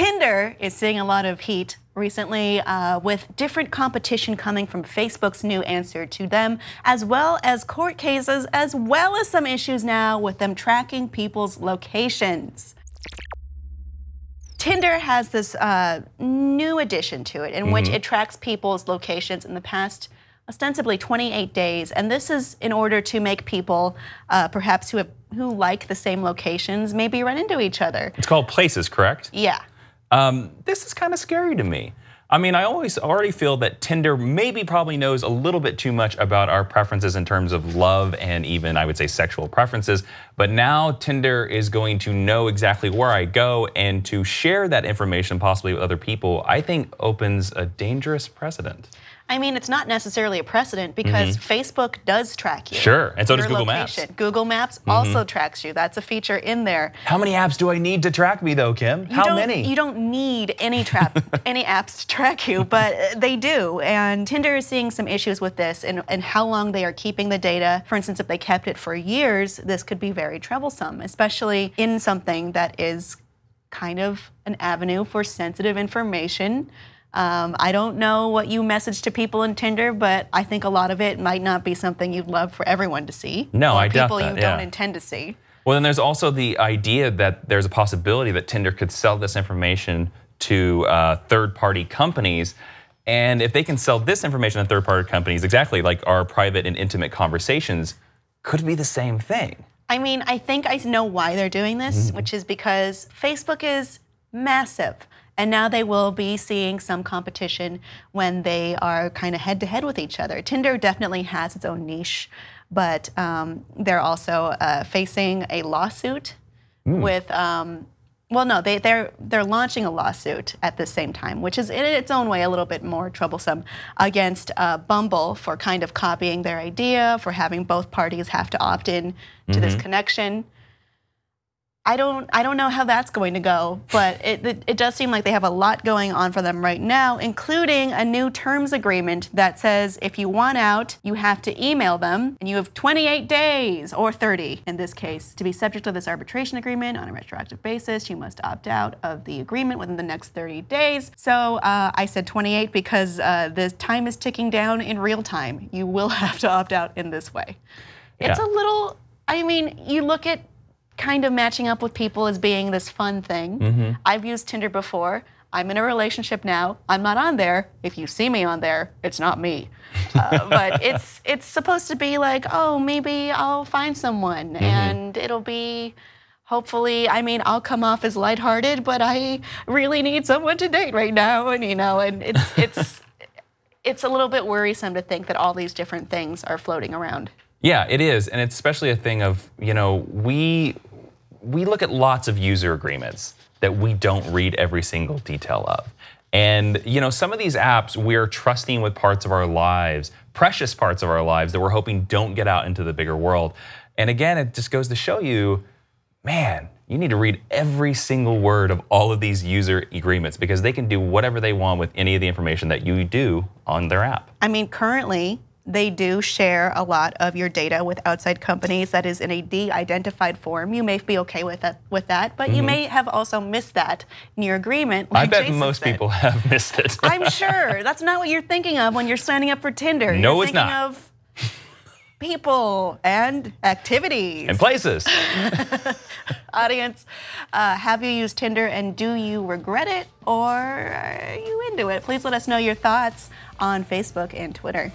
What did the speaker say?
Tinder is seeing a lot of heat recently with different competition coming from Facebook's new answer to them, as well as court cases, as well as some issues now with them tracking people's locations. Tinder has this new addition to it in which it tracks people's locations in the past ostensibly 28 days, and this is in order to make people perhaps who like the same locations maybe run into each other. It's called Places, correct? Yeah. This is kind of scary to me. I mean, I already feel that Tinder probably knows a little bit too much about our preferences in terms of love and even, I would say, sexual preferences. But now Tinder is going to know exactly where I go, and to share that information possibly with other people, I think opens a dangerous precedent. I mean, it's not necessarily a precedent because Facebook does track you. Sure, and so does Google location. Maps. Google Maps also tracks you. That's a feature in there. How many apps do I need to track me though, Kim? How many? You don't need any apps to track you, but they do. And Tinder is seeing some issues with this and how long they are keeping the data. For instance, if they kept it for years, this could be very troublesome, especially in something that is kind of an avenue for sensitive information. I don't know what you message to people in Tinder, but I think a lot of it might not be something you'd love for everyone to see. No, I doubt that. People you don't intend to see. Well, then there's also the idea that there's a possibility that Tinder could sell this information to third-party companies. And if they can sell this information to third-party companies, exactly like our private and intimate conversations, could be the same thing. I mean, I think I know why they're doing this, which is because Facebook is massive. And now they will be seeing some competition when they are kind of head-to-head with each other. Tinder definitely has its own niche, but they're also facing a lawsuit with, well, no, they're launching a lawsuit at the same time, which is in its own way a little bit more troublesome, against Bumble for kind of copying their idea, for having both parties have to opt in to this connection. I don't know how that's going to go, but it does seem like they have a lot going on for them right now, including a new terms agreement that says if you want out, you have to email them, and you have 28 days, or 30 in this case, to be subject to this arbitration agreement on a retroactive basis. You must opt out of the agreement within the next 30 days. So I said 28 because the time is ticking down in real time. You will have to opt out in this way. It's a little, I mean, you look at kind of matching up with people as being this fun thing. I've used Tinder before. I'm in a relationship now. I'm not on there. If you see me on there, it's not me. But it's supposed to be like, oh, maybe I'll find someone and it'll be, hopefully, I mean, I'll come off as lighthearted, but I really need someone to date right now, and you know, and it's a little bit worrisome to think that all these different things are floating around. Yeah, it is, and it's especially a thing of, you know, we look at lots of user agreements that we don't read every single detail of. And, you know, some of these apps we're trusting with parts of our lives, precious parts of our lives that we're hoping don't get out into the bigger world. And again, it just goes to show you, man, you need to read every single word of all of these user agreements because they can do whatever they want with any of the information that you do on their app. I mean, currently, they do share a lot of your data with outside companies that is in a de-identified form. You may be okay with that, but you may have also missed that in your agreement. Like I bet Jason most said. people have missed it. I'm sure. That's not what you're thinking of when you're signing up for Tinder. No, you're it's not. Of people and activities. And places. Audience, have you used Tinder and do you regret it or are you into it? Please let us know your thoughts on Facebook and Twitter.